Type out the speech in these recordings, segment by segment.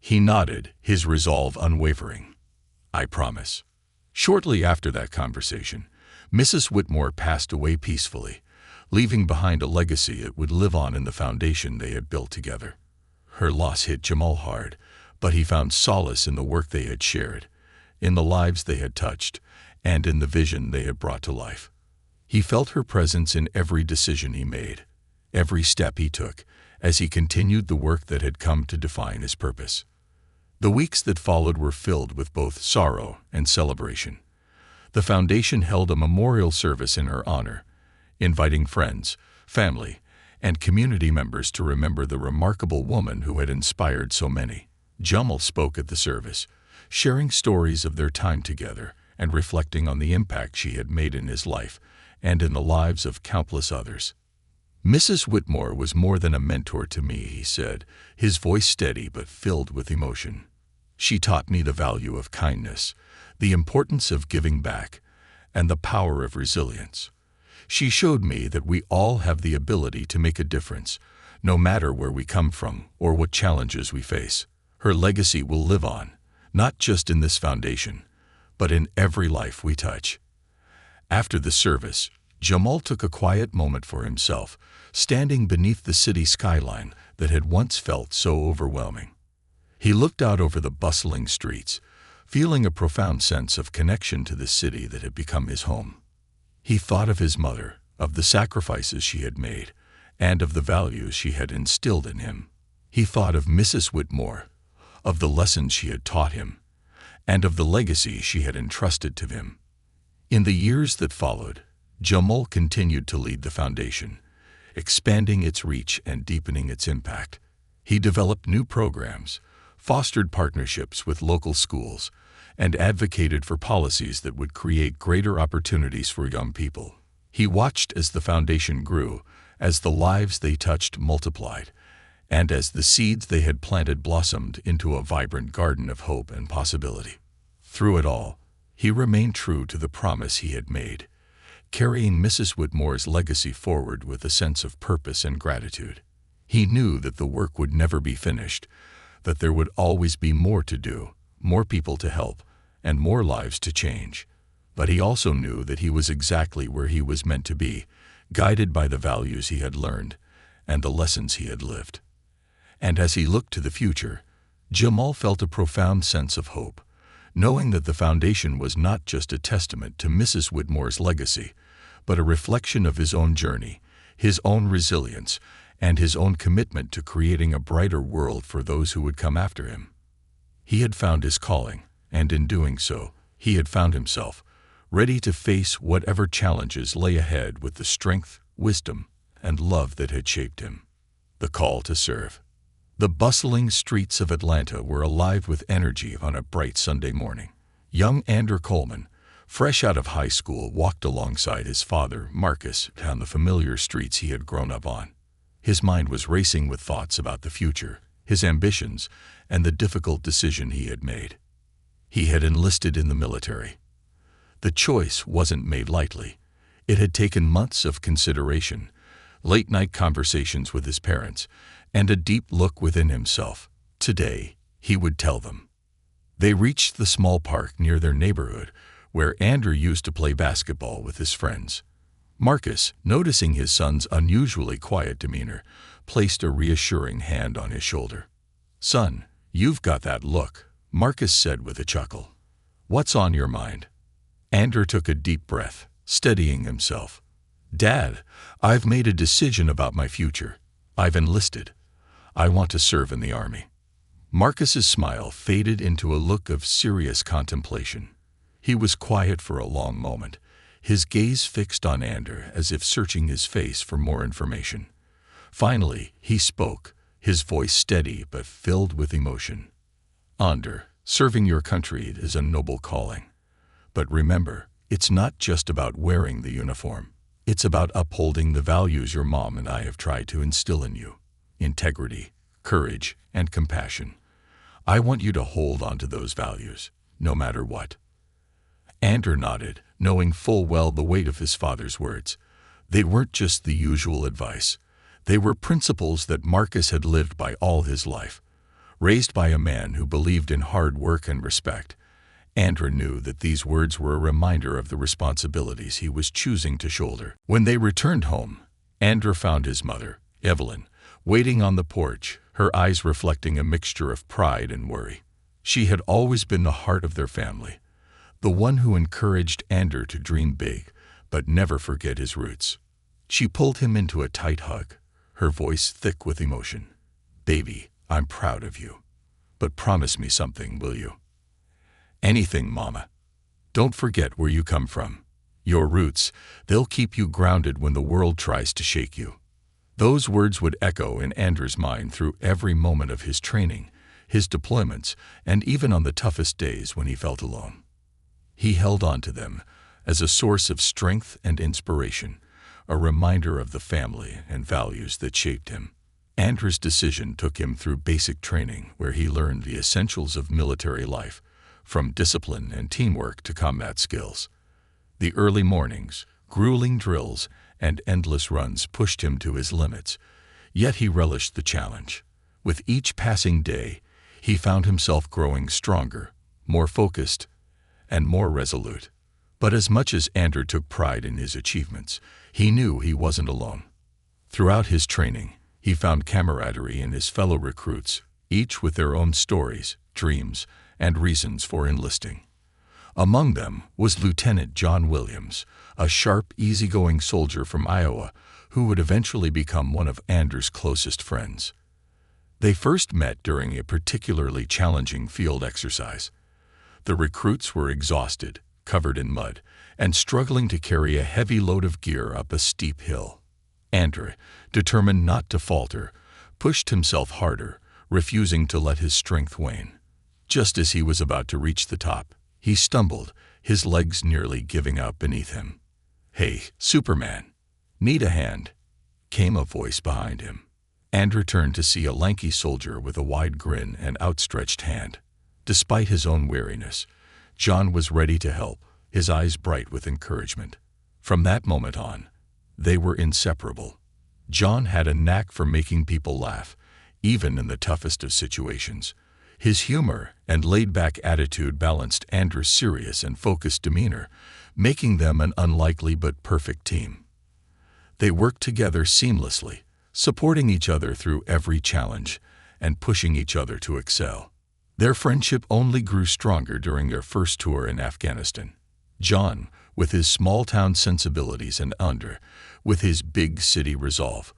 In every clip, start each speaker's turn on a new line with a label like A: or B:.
A: He nodded, his resolve unwavering. "I promise." Shortly after that conversation, Mrs. Whitmore passed away peacefully, leaving behind a legacy that would live on in the foundation they had built together. Her loss hit Jamal hard, but he found solace in the work they had shared, in the lives they had touched, and in the vision they had brought to life. He felt her presence in every decision he made, every step he took, as he continued the work that had come to define his purpose. The weeks that followed were filled with both sorrow and celebration. The foundation held a memorial service in her honor, inviting friends, family, and community members to remember the remarkable woman who had inspired so many. Jamal spoke at the service, sharing stories of their time together and reflecting on the impact she had made in his life and in the lives of countless others. "Mrs. Whitmore was more than a mentor to me," he said, his voice steady but filled with emotion. "She taught me the value of kindness, the importance of giving back, and the power of resilience. She showed me that we all have the ability to make a difference, no matter where we come from or what challenges we face. Her legacy will live on, not just in this foundation, but in every life we touch." After the service, Jamal took a quiet moment for himself, standing beneath the city skyline that had once felt so overwhelming. He looked out over the bustling streets, feeling a profound sense of connection to the city that had become his home. He thought of his mother, of the sacrifices she had made, and of the values she had instilled in him. He thought of Mrs. Whitmore, of the lessons she had taught him, and of the legacy she had entrusted to him. In the years that followed, Jamal continued to lead the foundation, expanding its reach and deepening its impact. He developed new programs, fostered partnerships with local schools, and advocated for policies that would create greater opportunities for young people. He watched as the foundation grew, as the lives they touched multiplied, and as the seeds they had planted blossomed into a vibrant garden of hope and possibility. Through it all, he remained true to the promise he had made, carrying Mrs. Whitmore's legacy forward with a sense of purpose and gratitude. He knew that the work would never be finished, that there would always be more to do, more people to help, and more lives to change. But he also knew that he was exactly where he was meant to be, guided by the values he had learned and the lessons he had lived. And as he looked to the future, Jamal felt a profound sense of hope, knowing that the foundation was not just a testament to Mrs. Whitmore's legacy, but a reflection of his own journey, his own resilience, and his own commitment to creating a brighter world for those who would come after him. He had found his calling, and in doing so, he had found himself, ready to face whatever challenges lay ahead with the strength, wisdom, and love that had shaped him. The call to serve. The bustling streets of Atlanta were alive with energy on a bright Sunday morning. Young Andrew Coleman, fresh out of high school, walked alongside his father, Marcus, down the familiar streets he had grown up on. His mind was racing with thoughts about the future, his ambitions, and the difficult decision he had made. He had enlisted in the military. The choice wasn't made lightly. It had taken months of consideration, late-night conversations with his parents, and a deep look within himself. Today, he would tell them. They reached the small park near their neighborhood, where Andrew used to play basketball with his friends. Marcus, noticing his son's unusually quiet demeanor, placed a reassuring hand on his shoulder. "Son, you've got that look," Marcus said with a chuckle. "What's on your mind?" Andrew took a deep breath, steadying himself. "Dad, I've made a decision about my future. I've enlisted. I want to serve in the Army." Marcus's smile faded into a look of serious contemplation. He was quiet for a long moment, his gaze fixed on Andrew as if searching his face for more information. Finally, he spoke, his voice steady but filled with emotion. "Andrew, serving your country is a noble calling. But remember, it's not just about wearing the uniform. It's about upholding the values your mom and I have tried to instill in you. Integrity, courage, and compassion. I want you to hold on to those values, no matter what." Andrew nodded, knowing full well the weight of his father's words. They weren't just the usual advice. They were principles that Marcus had lived by all his life. Raised by a man who believed in hard work and respect, Andrew knew that these words were a reminder of the responsibilities he was choosing to shoulder. When they returned home, Andrew found his mother, Evelyn, waiting on the porch, her eyes reflecting a mixture of pride and worry. She had always been the heart of their family, the one who encouraged Andrew to dream big, but never forget his roots. She pulled him into a tight hug, her voice thick with emotion. "Baby, I'm proud of you. But promise me something, will you?" "Anything, Mama. Don't forget where you come from. Your roots, they'll keep you grounded when the world tries to shake you." Those words would echo in Andrew's mind through every moment of his training, his deployments, and even on the toughest days when he felt alone. He held on to them as a source of strength and inspiration, a reminder of the family and values that shaped him. Andrew's decision took him through basic training where he learned the essentials of military life, from discipline and teamwork to combat skills. The early mornings, grueling drills, and endless runs pushed him to his limits, yet he relished the challenge. With each passing day, he found himself growing stronger, more focused, and more resolute. But as much as Andrew took pride in his achievements, he knew he wasn't alone. Throughout his training, he found camaraderie in his fellow recruits, each with their own stories, dreams, and reasons for enlisting. Among them was Lieutenant John Williams, a sharp, easygoing soldier from Iowa who would eventually become one of Andrew's closest friends. They first met during a particularly challenging field exercise. The recruits were exhausted, covered in mud, and struggling to carry a heavy load of gear up a steep hill. Andrew, determined not to falter, pushed himself harder, refusing to let his strength wane. Just as he was about to reach the top, he stumbled, his legs nearly giving out beneath him. "Hey, Superman, need a hand?" came a voice behind him. Andrew turned to see a lanky soldier with a wide grin and outstretched hand. Despite his own weariness, John was ready to help, his eyes bright with encouragement. From that moment on, they were inseparable. John had a knack for making people laugh, even in the toughest of situations. His humor and laid-back attitude balanced Andrew's serious and focused demeanor, making them an unlikely but perfect team. They worked together seamlessly, supporting each other through every challenge and pushing each other to excel. Their friendship only grew stronger during their first tour in Afghanistan. John, with his small-town sensibilities, and Andrew, with his big-city resolve,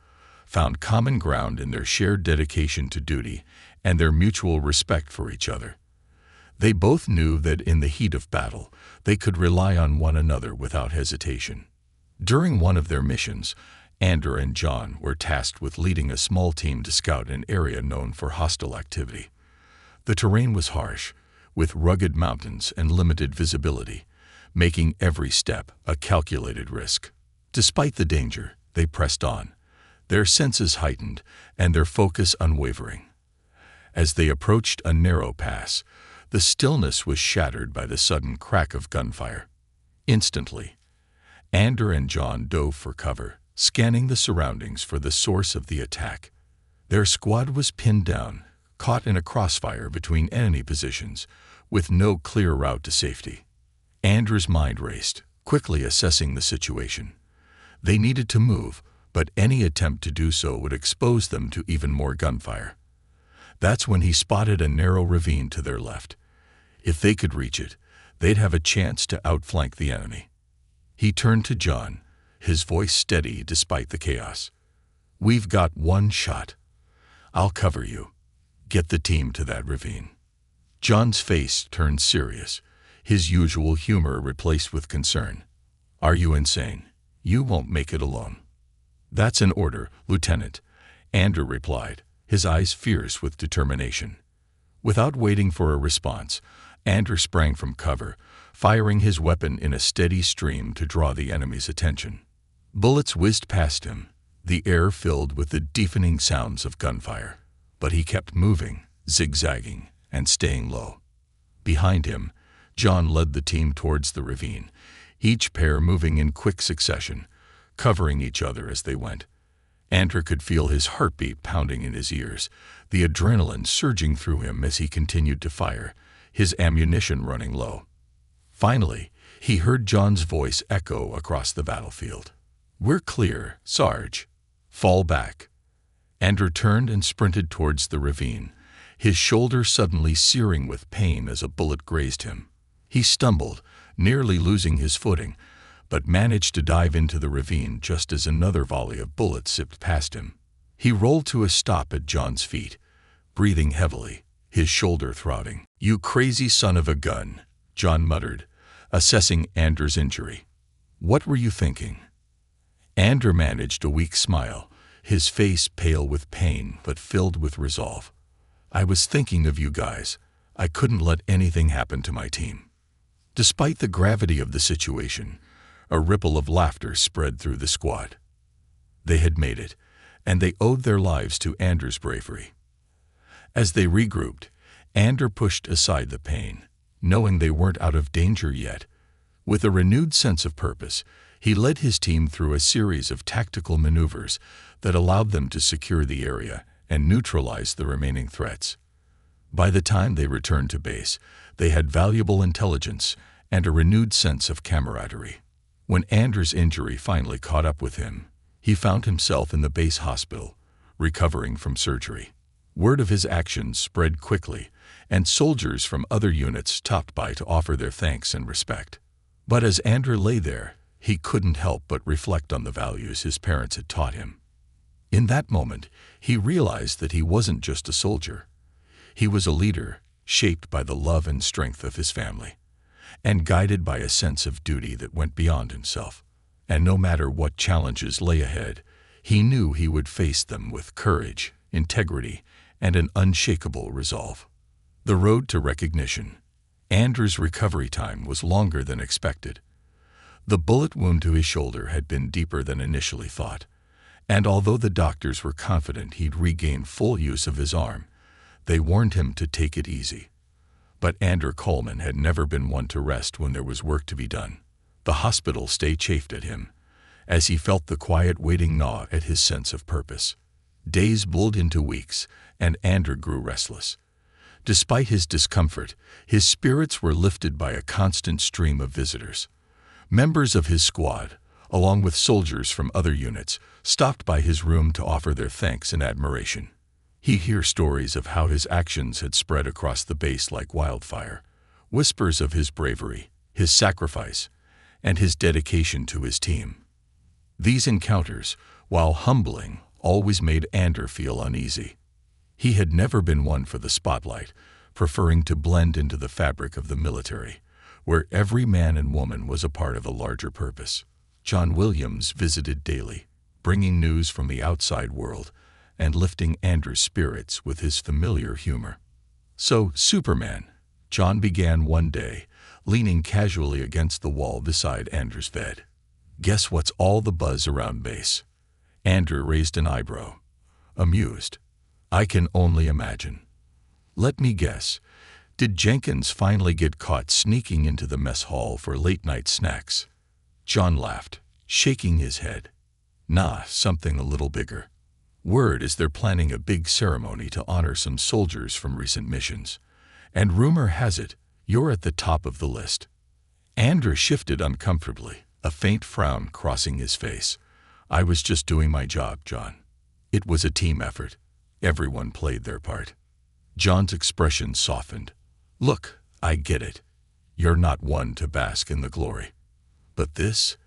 A: found common ground in their shared dedication to duty and their mutual respect for each other. They both knew that in the heat of battle, they could rely on one another without hesitation. During one of their missions, Andrew and John were tasked with leading a small team to scout an area known for hostile activity. The terrain was harsh, with rugged mountains and limited visibility, making every step a calculated risk. Despite the danger, they pressed on, their senses heightened and their focus unwavering. As they approached a narrow pass, the stillness was shattered by the sudden crack of gunfire. Instantly, Andrew and John dove for cover, scanning the surroundings for the source of the attack. Their squad was pinned down, caught in a crossfire between enemy positions, with no clear route to safety. Andrew's mind raced, quickly assessing the situation. They needed to move, but any attempt to do so would expose them to even more gunfire. That's when he spotted a narrow ravine to their left. If they could reach it, they'd have a chance to outflank the enemy. He turned to John, his voice steady despite the chaos. "We've got one shot. I'll cover you. Get the team to that ravine." John's face turned serious, his usual humor replaced with concern. "Are you insane? You won't make it alone." "That's an order, Lieutenant," Andrew replied, his eyes fierce with determination. Without waiting for a response, Andrew sprang from cover, firing his weapon in a steady stream to draw the enemy's attention. Bullets whizzed past him, the air filled with the deafening sounds of gunfire. But he kept moving, zigzagging, and staying low. Behind him, John led the team towards the ravine, each pair moving in quick succession, covering each other as they went. Andrew could feel his heartbeat pounding in his ears, the adrenaline surging through him as he continued to fire, his ammunition running low. Finally, he heard John's voice echo across the battlefield. "We're clear, Sarge. Fall back." Andrew turned and sprinted towards the ravine, his shoulder suddenly searing with pain as a bullet grazed him. He stumbled, nearly losing his footing, but managed to dive into the ravine just as another volley of bullets zipped past him. He rolled to a stop at John's feet, breathing heavily, his shoulder throbbing. "You crazy son of a gun," John muttered, assessing Andrew's injury. "What were you thinking?" Andrew managed a weak smile, his face pale with pain but filled with resolve. "I was thinking of you guys. I couldn't let anything happen to my team." Despite the gravity of the situation, a ripple of laughter spread through the squad. They had made it, and they owed their lives to Andrew's bravery. As they regrouped, Andrew pushed aside the pain, knowing they weren't out of danger yet. With a renewed sense of purpose, he led his team through a series of tactical maneuvers that allowed them to secure the area and neutralize the remaining threats. By the time they returned to base, they had valuable intelligence and a renewed sense of camaraderie. When Andrew's injury finally caught up with him, he found himself in the base hospital, recovering from surgery. Word of his actions spread quickly, and soldiers from other units stopped by to offer their thanks and respect. But as Andrew lay there, he couldn't help but reflect on the values his parents had taught him. In that moment, he realized that he wasn't just a soldier. He was a leader, shaped by the love and strength of his family, and guided by a sense of duty that went beyond himself. And no matter what challenges lay ahead, he knew he would face them with courage, integrity, and an unshakable resolve. The road to recognition. Andrew's recovery time was longer than expected. The bullet wound to his shoulder had been deeper than initially thought, and although the doctors were confident he'd regain full use of his arm, they warned him to take it easy. But Andrew Coleman had never been one to rest when there was work to be done. The hospital stay chafed at him, as he felt the quiet waiting gnaw at his sense of purpose. Days bled into weeks, and Andrew grew restless. Despite his discomfort, his spirits were lifted by a constant stream of visitors. Members of his squad, along with soldiers from other units, stopped by his room to offer their thanks and admiration. He'd hear stories of how his actions had spread across the base like wildfire, whispers of his bravery, his sacrifice, and his dedication to his team. These encounters, while humbling, always made Andrew feel uneasy. He had never been one for the spotlight, preferring to blend into the fabric of the military, where every man and woman was a part of a larger purpose. John Williams visited daily, bringing news from the outside world and lifting Andrew's spirits with his familiar humor. "So, Superman," John began one day, leaning casually against the wall beside Andrew's bed. "Guess what's all the buzz around base?" Andrew raised an eyebrow, amused. "I can only imagine." "Let me guess. Did Jenkins finally get caught sneaking into the mess hall for late-night snacks?" John laughed, shaking his head. "Nah, something a little bigger. Word is they're planning a big ceremony to honor some soldiers from recent missions, and rumor has it you're at the top of the list." Andrew shifted uncomfortably, a faint frown crossing his face. "I was just doing my job, John. It was a team effort. Everyone played their part." John's expression softened. "Look, I get it. You're not one to bask in the glory. But this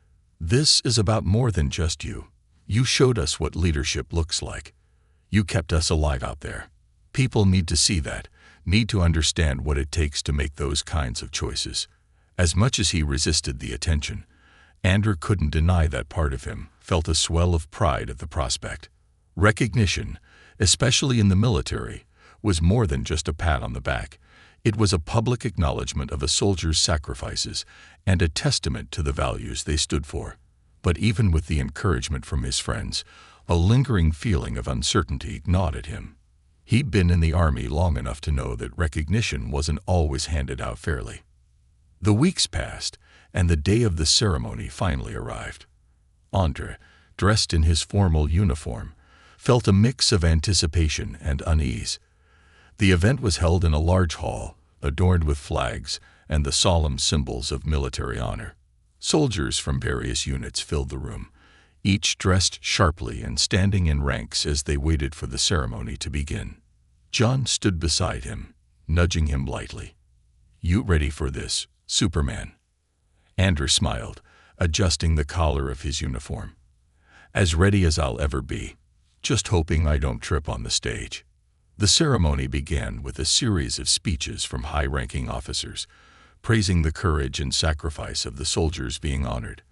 A: is about more than just you. You showed us what leadership looks like. You kept us alive out there. People need to see that, need to understand what it takes to make those kinds of choices." As much as he resisted the attention, Andrew couldn't deny that part of him felt a swell of pride at the prospect. Recognition, especially in the military, was more than just a pat on the back. It was a public acknowledgement of a soldier's sacrifices and a testament to the values they stood for. But even with the encouragement from his friends, a lingering feeling of uncertainty gnawed at him. He'd been in the army long enough to know that recognition wasn't always handed out fairly. The weeks passed, and the day of the ceremony finally arrived. Andrew, dressed in his formal uniform, felt a mix of anticipation and unease. The event was held in a large hall, adorned with flags and the solemn symbols of military honor. Soldiers from various units filled the room, each dressed sharply and standing in ranks as they waited for the ceremony to begin. John stood beside him, nudging him lightly. "You ready for this, Superman?" Andrew smiled, adjusting the collar of his uniform. "As ready as I'll ever be, just hoping I don't trip on the stage." The ceremony began with a series of speeches from high-ranking officers, praising the courage and sacrifice of the soldiers being honored.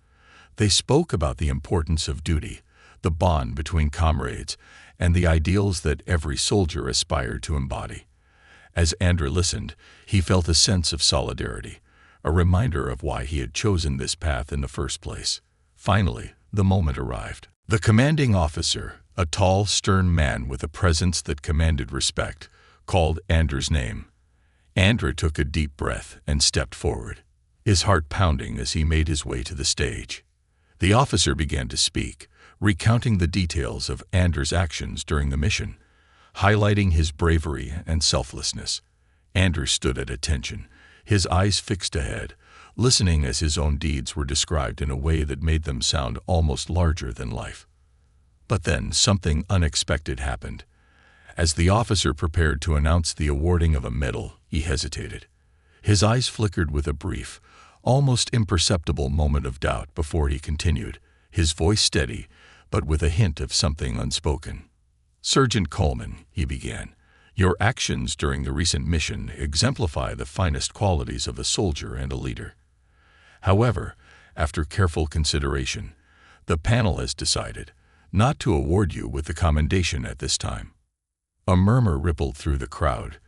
A: They spoke about the importance of duty, the bond between comrades, and the ideals that every soldier aspired to embody. As Andrew listened, he felt a sense of solidarity, a reminder of why he had chosen this path in the first place. Finally, the moment arrived. The commanding officer, a tall, stern man with a presence that commanded respect, called Andrew's name. Andrew took a deep breath and stepped forward, his heart pounding as he made his way to the stage. The officer began to speak, recounting the details of Andrew's actions during the mission, highlighting his bravery and selflessness. Andrew stood at attention, his eyes fixed ahead, listening as his own deeds were described in a way that made them sound almost larger than life. But then something unexpected happened. As the officer prepared to announce the awarding of a medal, he hesitated. His eyes flickered with a brief, almost imperceptible moment of doubt before he continued, his voice steady, but with a hint of something unspoken. "Sergeant Coleman," he began, "your actions during the recent mission exemplify the finest qualities of a soldier and a leader. However, after careful consideration, the panel has decided not to award you with the commendation at this time." A murmur rippled through the crowd.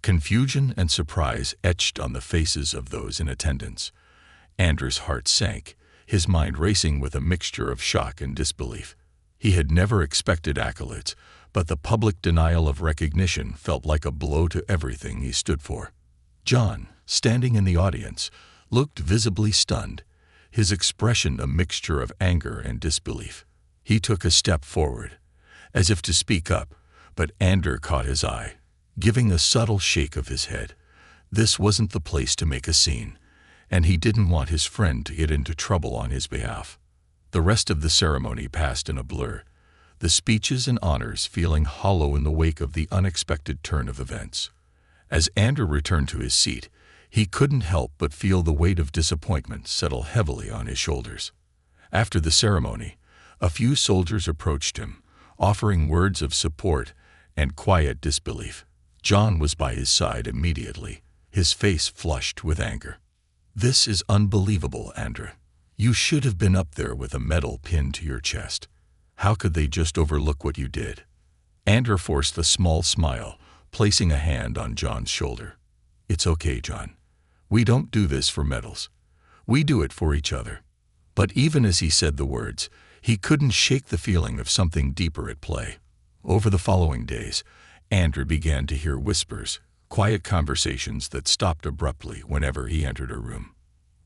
A: Confusion and surprise etched on the faces of those in attendance. Andrew's heart sank, his mind racing with a mixture of shock and disbelief. He had never expected accolades, but the public denial of recognition felt like a blow to everything he stood for. John, standing in the audience, looked visibly stunned, his expression a mixture of anger and disbelief. He took a step forward, as if to speak up, but Andrew caught his eye, giving a subtle shake of his head. This wasn't the place to make a scene, and he didn't want his friend to get into trouble on his behalf. The rest of the ceremony passed in a blur, the speeches and honors feeling hollow in the wake of the unexpected turn of events. As Andrew returned to his seat, he couldn't help but feel the weight of disappointment settle heavily on his shoulders. After the ceremony, a few soldiers approached him, offering words of support and quiet disbelief. John was by his side immediately, his face flushed with anger. "This is unbelievable, Andrew. You should have been up there with a medal pinned to your chest. How could they just overlook what you did?" Andrew forced a small smile, placing a hand on John's shoulder. "It's okay, John. We don't do this for medals. We do it for each other." But even as he said the words, he couldn't shake the feeling of something deeper at play. Over the following days, Andrew began to hear whispers, quiet conversations that stopped abruptly whenever he entered a room.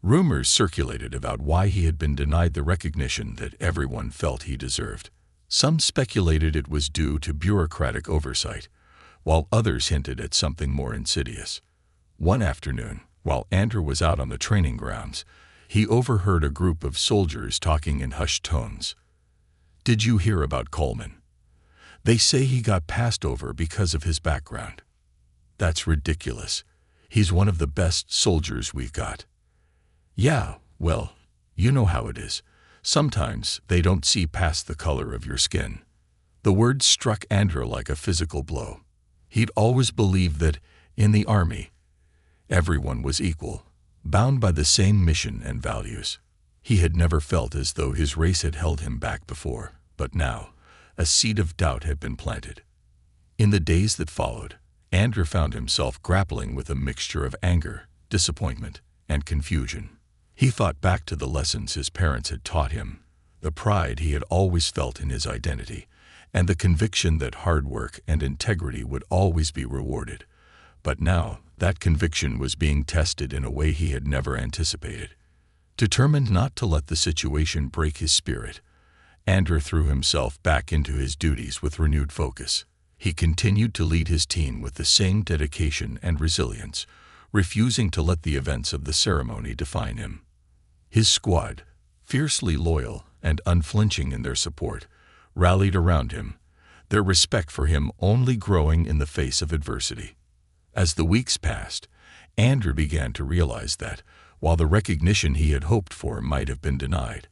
A: Rumors circulated about why he had been denied the recognition that everyone felt he deserved. Some speculated it was due to bureaucratic oversight, while others hinted at something more insidious. One afternoon, while Andrew was out on the training grounds, he overheard a group of soldiers talking in hushed tones. "Did you hear about Coleman? They say he got passed over because of his background. That's ridiculous. He's one of the best soldiers we've got." "Yeah, well, you know how it is. Sometimes they don't see past the color of your skin." The words struck Andrew like a physical blow. He'd always believed that, in the army, everyone was equal, bound by the same mission and values. He had never felt as though his race had held him back before, but now, a seed of doubt had been planted. In the days that followed, Andrew found himself grappling with a mixture of anger, disappointment, and confusion. He thought back to the lessons his parents had taught him, the pride he had always felt in his identity, and the conviction that hard work and integrity would always be rewarded. But now, that conviction was being tested in a way he had never anticipated. Determined not to let the situation break his spirit, Andrew threw himself back into his duties with renewed focus. He continued to lead his team with the same dedication and resilience, refusing to let the events of the ceremony define him. His squad, fiercely loyal and unflinching in their support, rallied around him, their respect for him only growing in the face of adversity. As the weeks passed, Andrew began to realize that, while the recognition he had hoped for might have been denied,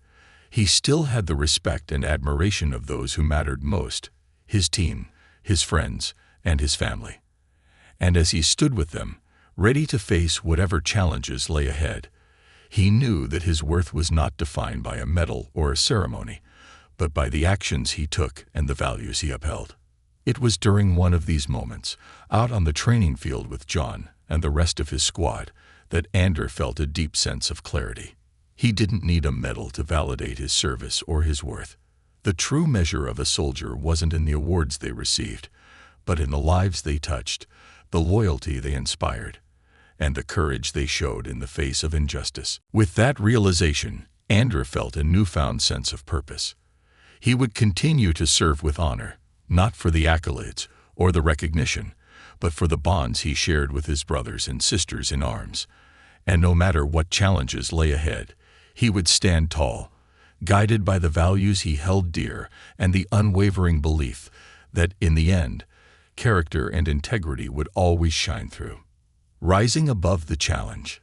A: he still had the respect and admiration of those who mattered most: his team, his friends, and his family. And as he stood with them, ready to face whatever challenges lay ahead, he knew that his worth was not defined by a medal or a ceremony, but by the actions he took and the values he upheld. It was during one of these moments, out on the training field with John and the rest of his squad, that Andrew felt a deep sense of clarity. He didn't need a medal to validate his service or his worth. The true measure of a soldier wasn't in the awards they received, but in the lives they touched, the loyalty they inspired, and the courage they showed in the face of injustice. With that realization, Andrew felt a newfound sense of purpose. He would continue to serve with honor, not for the accolades or the recognition, but for the bonds he shared with his brothers and sisters in arms. And no matter what challenges lay ahead, he would stand tall, guided by the values he held dear and the unwavering belief that, in the end, character and integrity would always shine through. Rising above the challenge.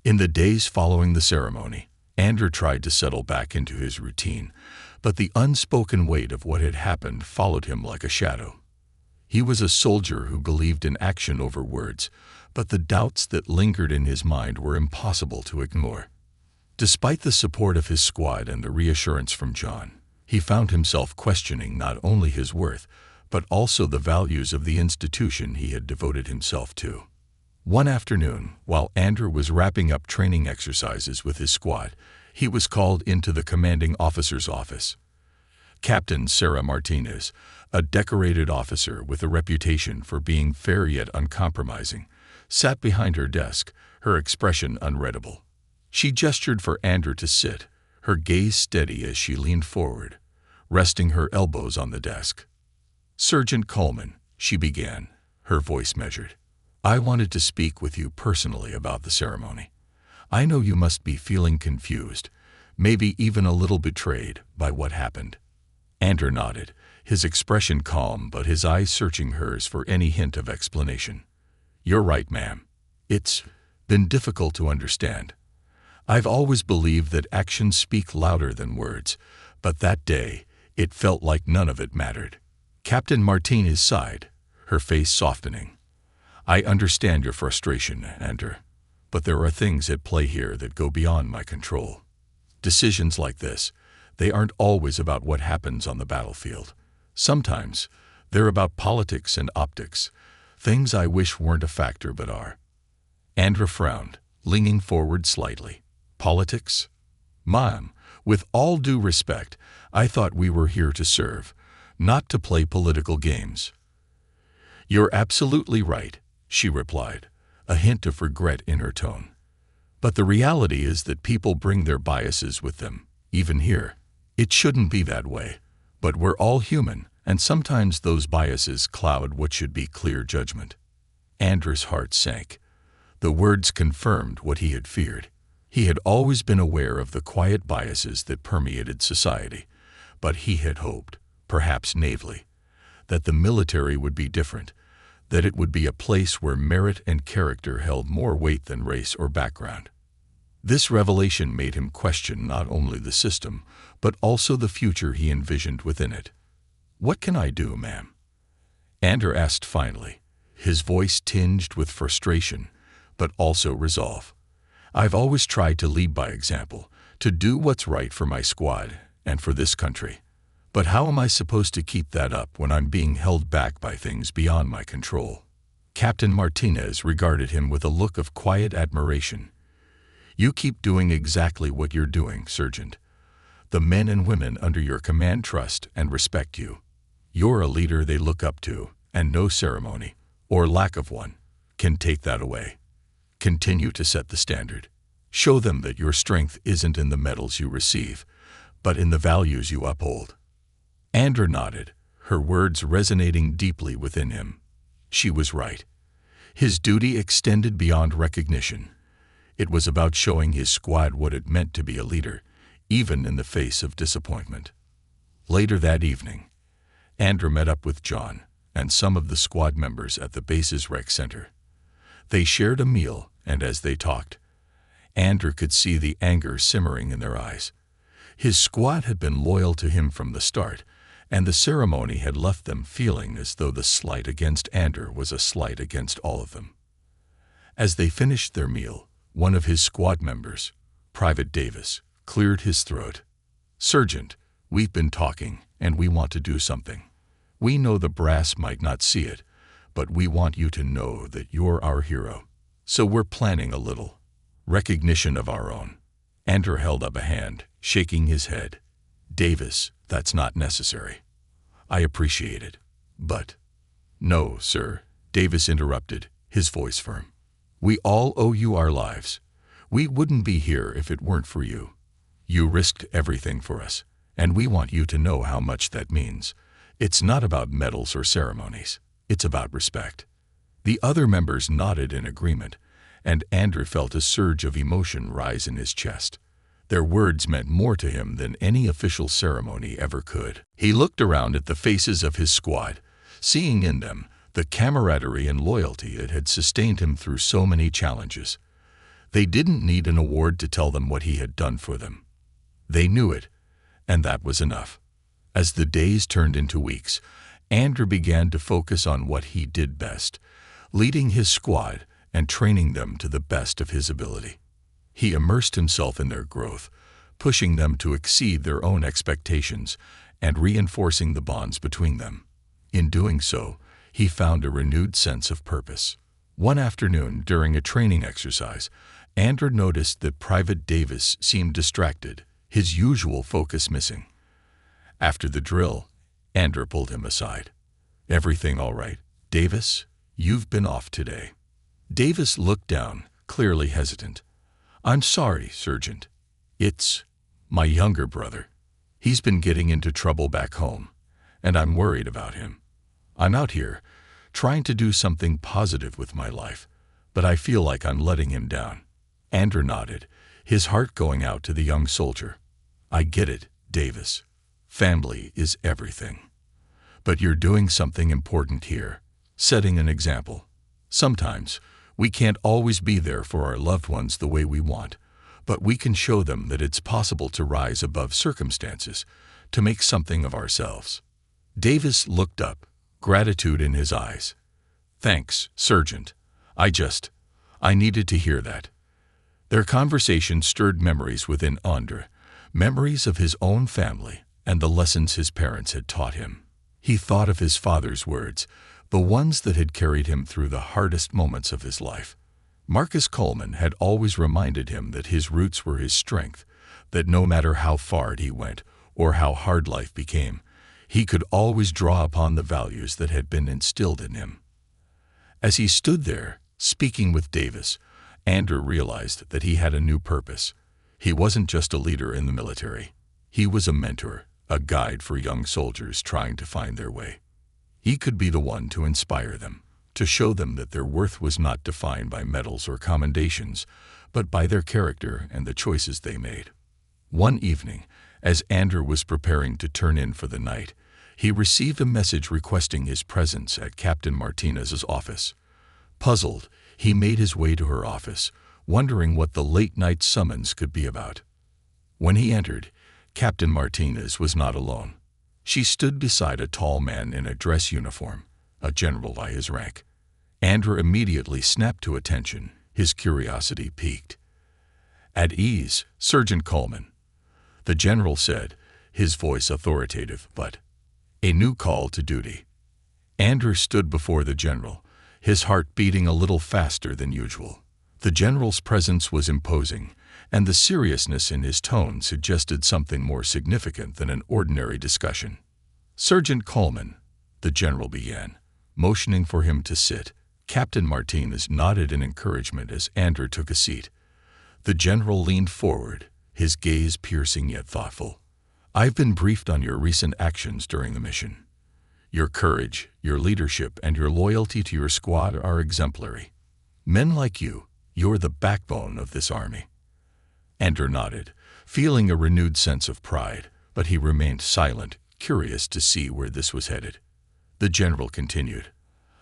A: In the days following the ceremony, Andrew tried to settle back into his routine, but the unspoken weight of what had happened followed him like a shadow. He was a soldier who believed in action over words, but the doubts that lingered in his mind were impossible to ignore. Despite the support of his squad and the reassurance from John, he found himself questioning not only his worth, but also the values of the institution he had devoted himself to. One afternoon, while Andrew was wrapping up training exercises with his squad, he was called into the commanding officer's office. Captain Sarah Martinez, a decorated officer with a reputation for being fair yet uncompromising, sat behind her desk, her expression unreadable. She gestured for Andrew to sit, her gaze steady as she leaned forward, resting her elbows on the desk. "Sergeant Coleman," she began, her voice measured, "I wanted to speak with you personally about the ceremony. I know you must be feeling confused, maybe even a little betrayed by what happened." Andrew nodded, his expression calm but his eyes searching hers for any hint of explanation. "You're right, ma'am. It's been difficult to understand. I've always believed that actions speak louder than words, but that day, it felt like none of it mattered." Captain Martinez sighed, her face softening. "I understand your frustration, Andrew, but there are things at play here that go beyond my control. Decisions like this, they aren't always about what happens on the battlefield. Sometimes, they're about politics and optics, things I wish weren't a factor but are." Andrew frowned, leaning forward slightly. "Politics? Ma'am, with all due respect, I thought we were here to serve, not to play political games." "You're absolutely right," she replied, a hint of regret in her tone. "But the reality is that people bring their biases with them, even here. It shouldn't be that way, but we're all human, and sometimes those biases cloud what should be clear judgment." Andrew's heart sank. The words confirmed what he had feared. He had always been aware of the quiet biases that permeated society, but he had hoped, perhaps naively, that the military would be different, that it would be a place where merit and character held more weight than race or background. This revelation made him question not only the system, but also the future he envisioned within it. "What can I do, ma'am?" Andrew asked finally, his voice tinged with frustration, but also resolve. "I've always tried to lead by example, to do what's right for my squad and for this country. But how am I supposed to keep that up when I'm being held back by things beyond my control?" Captain Martinez regarded him with a look of quiet admiration. "You keep doing exactly what you're doing, Sergeant. The men and women under your command trust and respect you. You're a leader they look up to, and no ceremony, or lack of one, can take that away. Continue to set the standard. Show them that your strength isn't in the medals you receive, but in the values you uphold." Andrew nodded, her words resonating deeply within him. She was right. His duty extended beyond recognition. It was about showing his squad what it meant to be a leader, even in the face of disappointment. Later that evening, Andrew met up with John and some of the squad members at the base's rec center. They shared a meal, and as they talked, Andrew could see the anger simmering in their eyes. His squad had been loyal to him from the start, and the ceremony had left them feeling as though the slight against Andrew was a slight against all of them. As they finished their meal, one of his squad members, Private Davis, cleared his throat. "Sergeant, we've been talking, and we want to do something. We know the brass might not see it, but we want you to know that you're our hero. So we're planning a little recognition of our own." Andrew held up a hand, shaking his head. "Davis, that's not necessary. I appreciate it, but—" "No, sir," Davis interrupted, his voice firm. "We all owe you our lives. We wouldn't be here if it weren't for you. You risked everything for us, and we want you to know how much that means. It's not about medals or ceremonies. It's about respect." The other members nodded in agreement, and Andrew felt a surge of emotion rise in his chest. Their words meant more to him than any official ceremony ever could. He looked around at the faces of his squad, seeing in them the camaraderie and loyalty that had sustained him through so many challenges. They didn't need an award to tell them what he had done for them. They knew it, and that was enough. As the days turned into weeks, Andrew began to focus on what he did best, leading his squad and training them to the best of his ability. He immersed himself in their growth, pushing them to exceed their own expectations and reinforcing the bonds between them. In doing so, he found a renewed sense of purpose. One afternoon, during a training exercise, Andrew noticed that Private Davis seemed distracted, his usual focus missing. After the drill, Andrew pulled him aside. "Everything all right, Davis? You've been off today." Davis looked down, clearly hesitant. "I'm sorry, Sergeant. It's my younger brother. He's been getting into trouble back home, and I'm worried about him. I'm out here, trying to do something positive with my life, but I feel like I'm letting him down." Andrew nodded, his heart going out to the young soldier. "I get it, Davis. Family is everything. But you're doing something important here, setting an example. Sometimes, we can't always be there for our loved ones the way we want, but we can show them that it's possible to rise above circumstances, to make something of ourselves." Davis looked up, gratitude in his eyes. "Thanks, Sergeant. I needed to hear that." Their conversation stirred memories within Andrew, memories of his own family and the lessons his parents had taught him. He thought of his father's words, the ones that had carried him through the hardest moments of his life. Marcus Coleman had always reminded him that his roots were his strength, that no matter how far he went or how hard life became, he could always draw upon the values that had been instilled in him. As he stood there, speaking with Davis, Andrew realized that he had a new purpose. He wasn't just a leader in the military. He was a mentor, a guide for young soldiers trying to find their way. He could be the one to inspire them, to show them that their worth was not defined by medals or commendations, but by their character and the choices they made. One evening, as Andrew was preparing to turn in for the night, he received a message requesting his presence at Captain Martinez's office. Puzzled, he made his way to her office, wondering what the late-night summons could be about. When he entered, Captain Martinez was not alone. She stood beside a tall man in a dress uniform, a general by his rank. Andrew immediately snapped to attention, his curiosity piqued. "At ease, Sergeant Coleman," the general said, his voice authoritative, but a new call to duty. Andrew stood before the general, his heart beating a little faster than usual. The general's presence was imposing, and the seriousness in his tone suggested something more significant than an ordinary discussion. "Sergeant Coleman," the general began, motioning for him to sit. Captain Martinez nodded in encouragement as Andrew took a seat. The general leaned forward, his gaze piercing yet thoughtful. I've been briefed on your recent actions during the mission. Your courage, your leadership, and your loyalty to your squad are exemplary. Men like you, you're the backbone of this army." Andrew nodded, feeling a renewed sense of pride, but he remained silent, curious to see where this was headed. The general continued,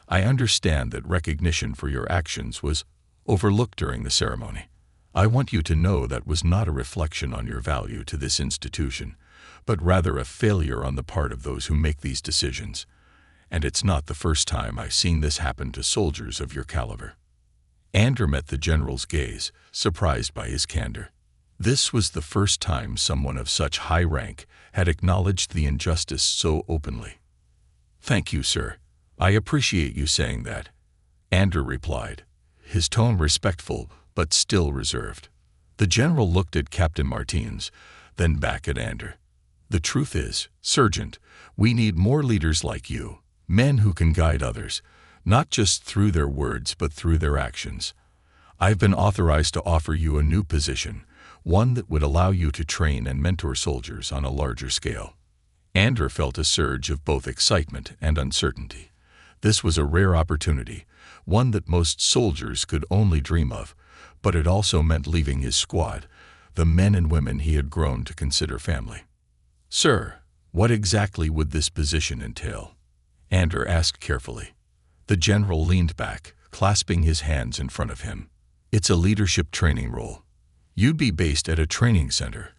A: "I understand that recognition for your actions was overlooked during the ceremony. I want you to know that was not a reflection on your value to this institution, but rather a failure on the part of those who make these decisions. And it's not the first time I've seen this happen to soldiers of your caliber." Andrew met the general's gaze, surprised by his candor. This was the first time someone of such high rank had acknowledged the injustice so openly. "Thank you, sir. I appreciate you saying that," Andrew replied, his tone respectful but still reserved. The general looked at Captain Martins, then back at Andrew. "The truth is, Sergeant, we need more leaders like you, men who can guide others, not just through their words but through their actions. I've been authorized to offer you a new position, one that would allow you to train and mentor soldiers on a larger scale." Andrew felt a surge of both excitement and uncertainty. This was a rare opportunity, one that most soldiers could only dream of, but it also meant leaving his squad, the men and women he had grown to consider family. "Sir, what exactly would this position entail?" Andrew asked carefully. The general leaned back, clasping his hands in front of him. "It's a leadership training role. You'd be based at a training center,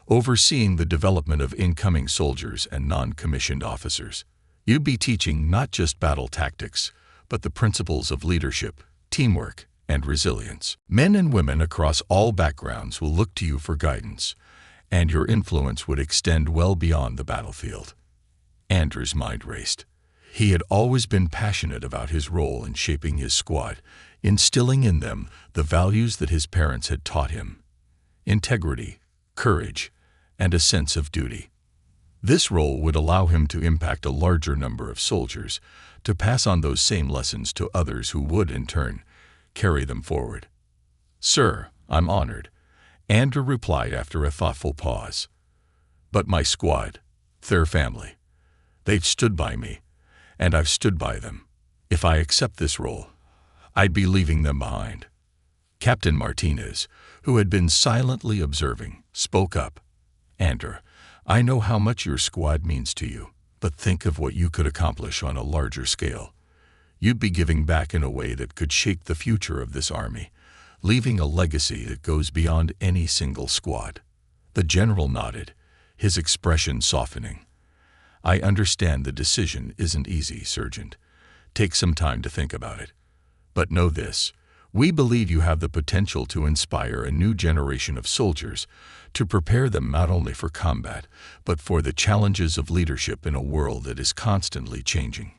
A: overseeing the development of incoming soldiers and non-commissioned officers. You'd be teaching not just battle tactics, but the principles of leadership, teamwork, and resilience. Men and women across all backgrounds will look to you for guidance, and your influence would extend well beyond the battlefield." Andrew's mind raced. He had always been passionate about his role in shaping his squad, instilling in them the values that his parents had taught him: integrity, courage, and a sense of duty. This role would allow him to impact a larger number of soldiers, to pass on those same lessons to others who would, in turn, carry them forward. "Sir, I'm honored," Andrew replied after a thoughtful pause. "But my squad, their family, they've stood by me, and I've stood by them. If I accept this role, I'd be leaving them behind." Captain Martinez, who had been silently observing, spoke up. "Andrew, I know how much your squad means to you, but think of what you could accomplish on a larger scale. You'd be giving back in a way that could shape the future of this army, leaving a legacy that goes beyond any single squad." The general nodded, his expression softening. "I understand the decision isn't easy, Sergeant. Take some time to think about it. But know this, we believe you have the potential to inspire a new generation of soldiers, to prepare them not only for combat, but for the challenges of leadership in a world that is constantly changing."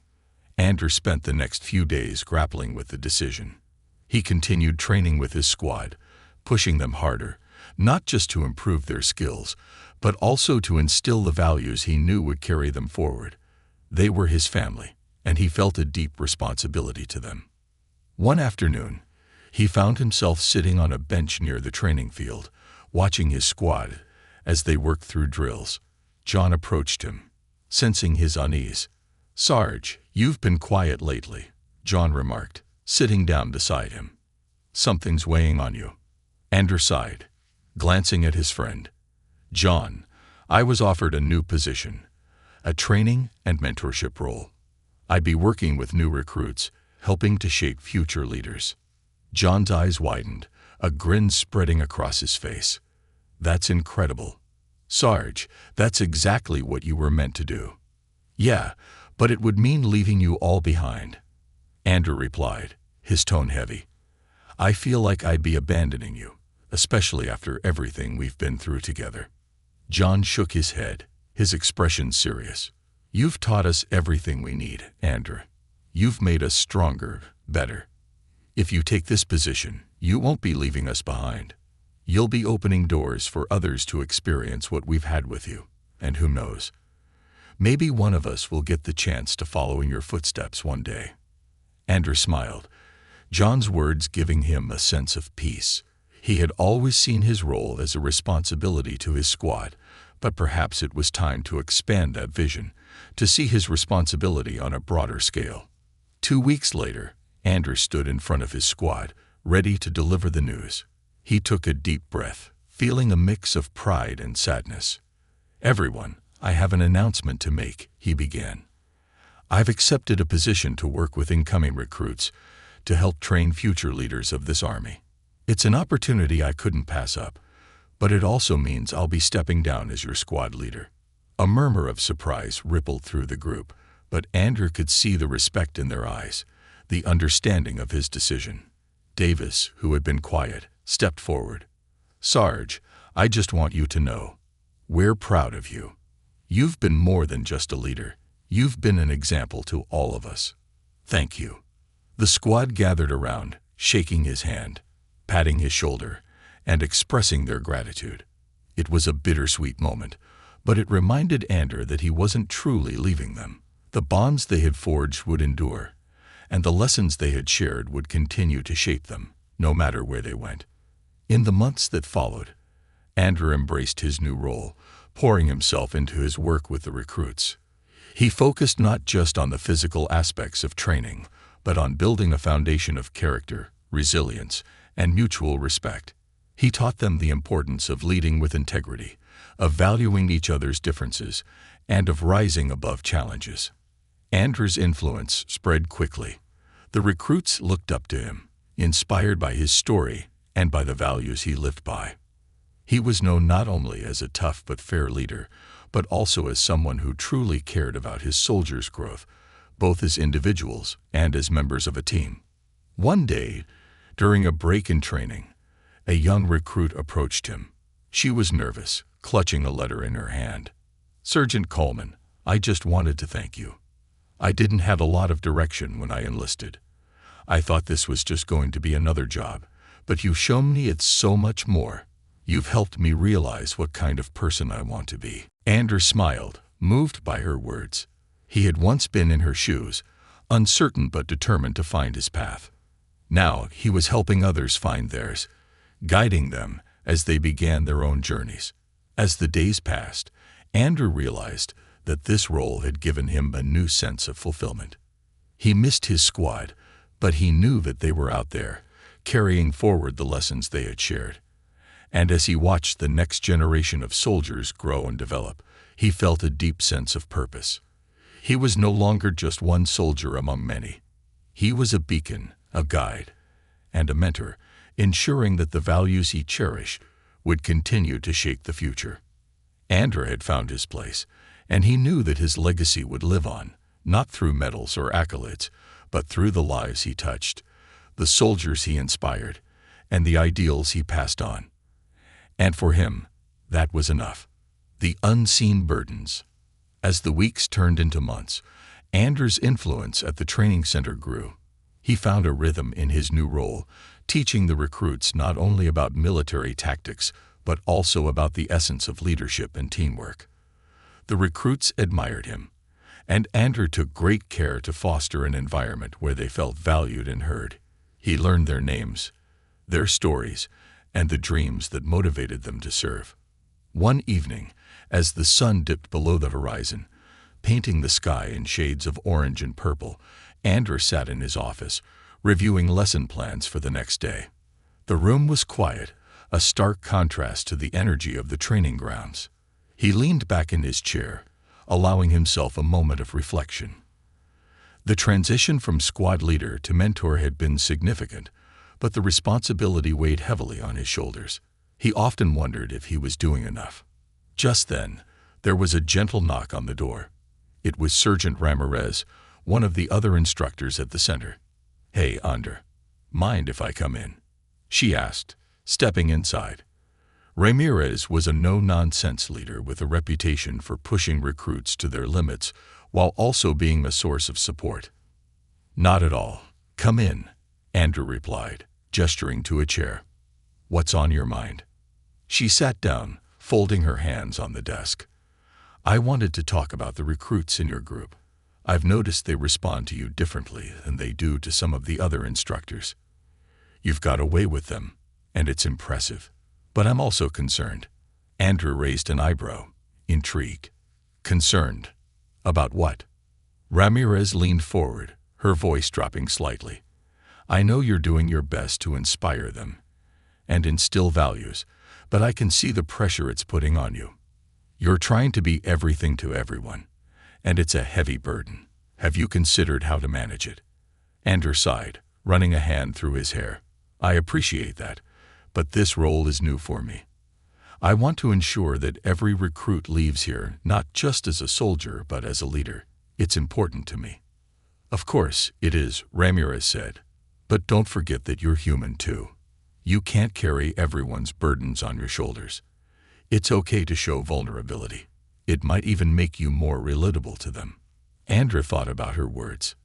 A: Andrew spent the next few days grappling with the decision. He continued training with his squad, pushing them harder, not just to improve their skills, but also to instill the values he knew would carry them forward. They were his family, and he felt a deep responsibility to them. One afternoon, he found himself sitting on a bench near the training field, watching his squad as they worked through drills. John approached him, sensing his unease. "Sarge, you've been quiet lately," John remarked, sitting down beside him. "Something's weighing on you." Andrew sighed, glancing at his friend. "John, I was offered a new position, a training and mentorship role. I'd be working with new recruits, helping to shape future leaders." John's eyes widened, a grin spreading across his face. "That's incredible. Sarge, that's exactly what you were meant to do." "Yeah, but it would mean leaving you all behind," Andrew replied, his tone heavy. "I feel like I'd be abandoning you, especially after everything we've been through together." John shook his head, his expression serious. "You've taught us everything we need, Andrew. You've made us stronger, better. If you take this position, you won't be leaving us behind. You'll be opening doors for others to experience what we've had with you, and who knows, maybe one of us will get the chance to follow in your footsteps one day." Andrew smiled, John's words giving him a sense of peace. He had always seen his role as a responsibility to his squad, But perhaps it was time to expand that vision, to see his responsibility on a broader scale. 2 weeks later, Andrew stood in front of his squad, ready to deliver the news. He took a deep breath, feeling a mix of pride and sadness. "Everyone, I have an announcement to make," he began. "I've accepted a position to work with incoming recruits to help train future leaders of this army. It's an opportunity I couldn't pass up, but it also means I'll be stepping down as your squad leader." A murmur of surprise rippled through the group, but Andrew could see the respect in their eyes, the understanding of his decision. Davis, who had been quiet, stepped forward. "Sarge, I just want you to know, we're proud of you. You've been more than just a leader. You've been an example to all of us. Thank you." The squad gathered around, shaking his hand, patting his shoulder, and expressing their gratitude. It was a bittersweet moment, but it reminded Andrew that he wasn't truly leaving them. The bonds they had forged would endure, and the lessons they had shared would continue to shape them, no matter where they went. In the months that followed, Andrew embraced his new role, pouring himself into his work with the recruits. He focused not just on the physical aspects of training, but on building a foundation of character, resilience, and mutual respect. He taught them the importance of leading with integrity, of valuing each other's differences, and of rising above challenges. Andrew's influence spread quickly. The recruits looked up to him, inspired by his story and by the values he lived by. He was known not only as a tough but fair leader, but also as someone who truly cared about his soldiers' growth, both as individuals and as members of a team. One day, during a break in training, a young recruit approached him. She was nervous, clutching a letter in her hand. "Sergeant Coleman, I just wanted to thank you. I didn't have a lot of direction when I enlisted. I thought this was just going to be another job, but you've shown me it's so much more. You've helped me realize what kind of person I want to be." Andrew smiled, moved by her words. He had once been in her shoes, uncertain but determined to find his path. Now he was helping others find theirs, guiding them as they began their own journeys. As the days passed, Andrew realized that this role had given him a new sense of fulfillment. He missed his squad, but he knew that they were out there, carrying forward the lessons they had shared. And as he watched the next generation of soldiers grow and develop, he felt a deep sense of purpose. He was no longer just one soldier among many. He was a beacon, a guide, and a mentor, ensuring that the values he cherished would continue to shape the future. Andrew had found his place, and he knew that his legacy would live on, not through medals or accolades, but through the lives he touched, the soldiers he inspired, and the ideals he passed on. And for him, that was enough. The unseen burdens. As the weeks turned into months, Andrew's influence at the training center grew. He found a rhythm in his new role, teaching the recruits not only about military tactics, but also about the essence of leadership and teamwork. The recruits admired him, and Andrew took great care to foster an environment where they felt valued and heard. He learned their names, their stories, and the dreams that motivated them to serve. One evening, as the sun dipped below the horizon, painting the sky in shades of orange and purple, Andrew sat in his office, reviewing lesson plans for the next day. The room was quiet, a stark contrast to the energy of the training grounds. He leaned back in his chair, allowing himself a moment of reflection. The transition from squad leader to mentor had been significant, but the responsibility weighed heavily on his shoulders. He often wondered if he was doing enough. Just then, there was a gentle knock on the door. It was Sergeant Ramirez, one of the other instructors at the center. "Hey, Andrew, mind if I come in?" she asked, stepping inside. Ramirez was a no-nonsense leader with a reputation for pushing recruits to their limits while also being a source of support. "Not at all. Come in," Andrew replied, gesturing to a chair. "What's on your mind?" She sat down, folding her hands on the desk. "I wanted to talk about the recruits in your group. I've noticed they respond to you differently than they do to some of the other instructors. You've got away with them, and it's impressive. But I'm also concerned." Andrew raised an eyebrow. intrigued. Concerned. About what? Ramirez leaned forward, her voice dropping slightly. I know you're doing your best to inspire them and instill values, but I can see the pressure it's putting on you. You're trying to be everything to everyone, and it's a heavy burden. Have you considered how to manage it? Andrew sighed, running a hand through his hair. I appreciate that, but this role is new for me. I want to ensure that every recruit leaves here not just as a soldier but as a leader. It's important to me. Of course, it is, Ramirez said. But don't forget that you're human too. You can't carry everyone's burdens on your shoulders. It's okay to show vulnerability. It might even make you more relatable to them. Andrew thought about her words.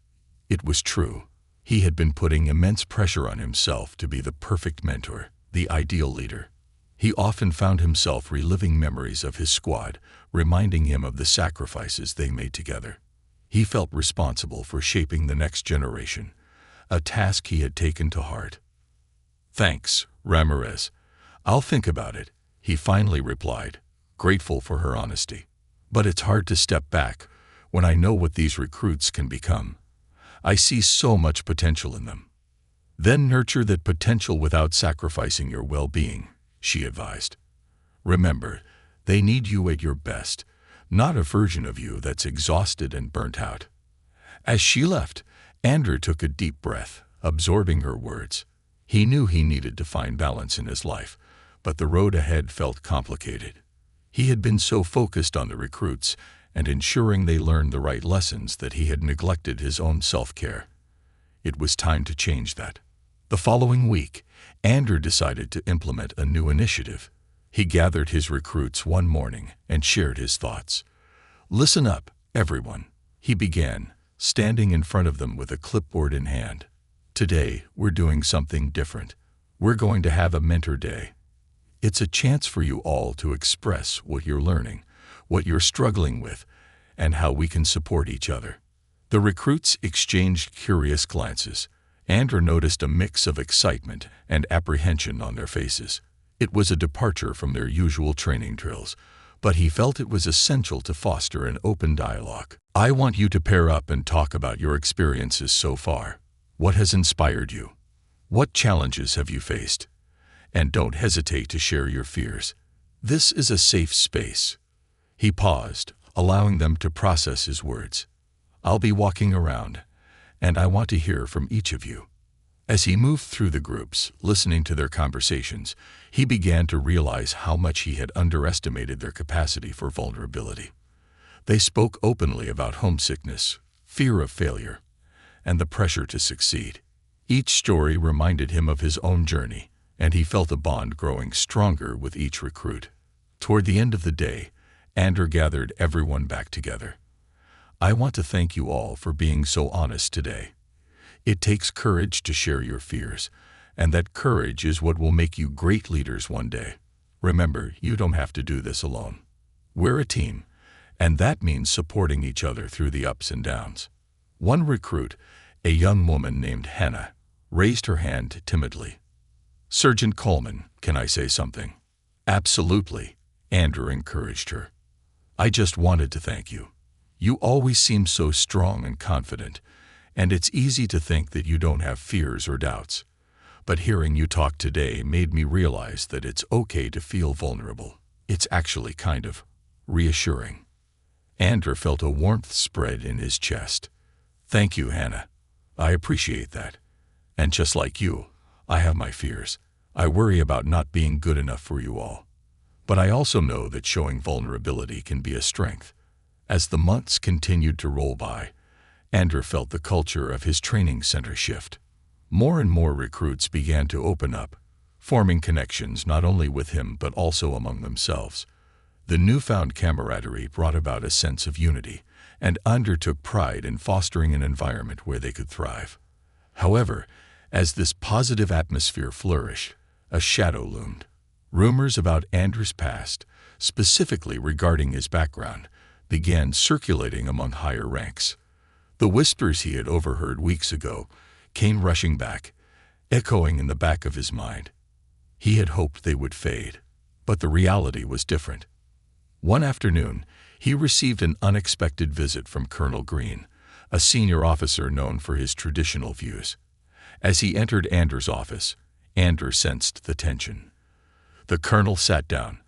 A: It was true. He had been putting immense pressure on himself to be the perfect mentor, the ideal leader. He often found himself reliving memories of his squad, reminding him of the sacrifices they made together. He felt responsible for shaping the next generation, a task he had taken to heart. Thanks, Ramirez. I'll think about it, he finally replied, grateful for her honesty. But it's hard to step back when I know what these recruits can become. I see so much potential in them. Then nurture that potential without sacrificing your well-being, she advised. Remember, they need you at your best, not a version of you that's exhausted and burnt out. As she left, Andrew took a deep breath, absorbing her words. He knew he needed to find balance in his life, but the road ahead felt complicated. He had been so focused on the recruits and ensuring they learned the right lessons that he had neglected his own self-care. It was time to change that. The following week, Andrew decided to implement a new initiative. He gathered his recruits one morning and shared his thoughts. Listen up, everyone, he began, standing in front of them with a clipboard in hand. Today, we're doing something different. We're going to have a mentor day. It's a chance for you all to express what you're learning, what you're struggling with, and how we can support each other. The recruits exchanged curious glances. Andrew noticed a mix of excitement and apprehension on their faces. It was a departure from their usual training drills, but he felt it was essential to foster an open dialogue. I want you to pair up and talk about your experiences so far. What has inspired you? What challenges have you faced? And don't hesitate to share your fears. This is a safe space. He paused, allowing them to process his words. I'll be walking around, and I want to hear from each of you. As he moved through the groups, listening to their conversations, he began to realize how much he had underestimated their capacity for vulnerability. They spoke openly about homesickness, fear of failure, and the pressure to succeed. Each story reminded him of his own journey, and he felt a bond growing stronger with each recruit. Toward the end of the day, Andrew gathered everyone back together. I want to thank you all for being so honest today. It takes courage to share your fears, and that courage is what will make you great leaders one day. Remember, you don't have to do this alone. We're a team, and that means supporting each other through the ups and downs. One recruit, a young woman named Hannah, raised her hand timidly. Sergeant Coleman, can I say something? Absolutely, Andrew encouraged her. I just wanted to thank you. You always seem so strong and confident, and it's easy to think that you don't have fears or doubts. But hearing you talk today made me realize that it's okay to feel vulnerable. It's actually kind of reassuring. Andrew felt a warmth spread in his chest. Thank you, Hannah. I appreciate that. And just like you, I have my fears. I worry about not being good enough for you all. But I also know that showing vulnerability can be a strength. As the months continued to roll by, Andrew felt the culture of his training center shift. More and more recruits began to open up, forming connections not only with him but also among themselves. The newfound camaraderie brought about a sense of unity, and Andrew took pride in fostering an environment where they could thrive. However, as this positive atmosphere flourished, a shadow loomed. Rumors about Andrew's past, specifically regarding his background, began circulating among higher ranks. The whispers he had overheard weeks ago came rushing back, echoing in the back of his mind. He had hoped they would fade, but the reality was different. One afternoon, he received an unexpected visit from Colonel Green, a senior officer known for his traditional views. As he entered Anders' office, Anders sensed the tension. The colonel sat down,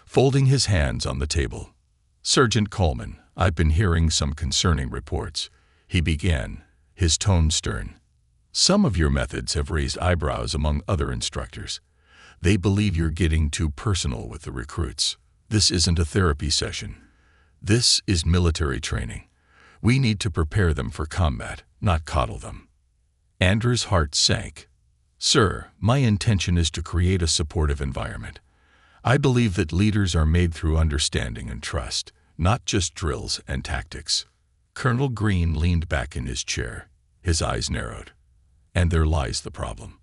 A: folding his hands on the table. "Sergeant Coleman, I've been hearing some concerning reports," he began, his tone stern. "Some of your methods have raised eyebrows among other instructors. They believe you're getting too personal with the recruits. This isn't a therapy session. This is military training. We need to prepare them for combat, not coddle them." Anders' heart sank. "Sir, my intention is to create a supportive environment. I believe that leaders are made through understanding and trust, not just drills and tactics." Colonel Green leaned back in his chair, his eyes narrowed. "And there lies the problem.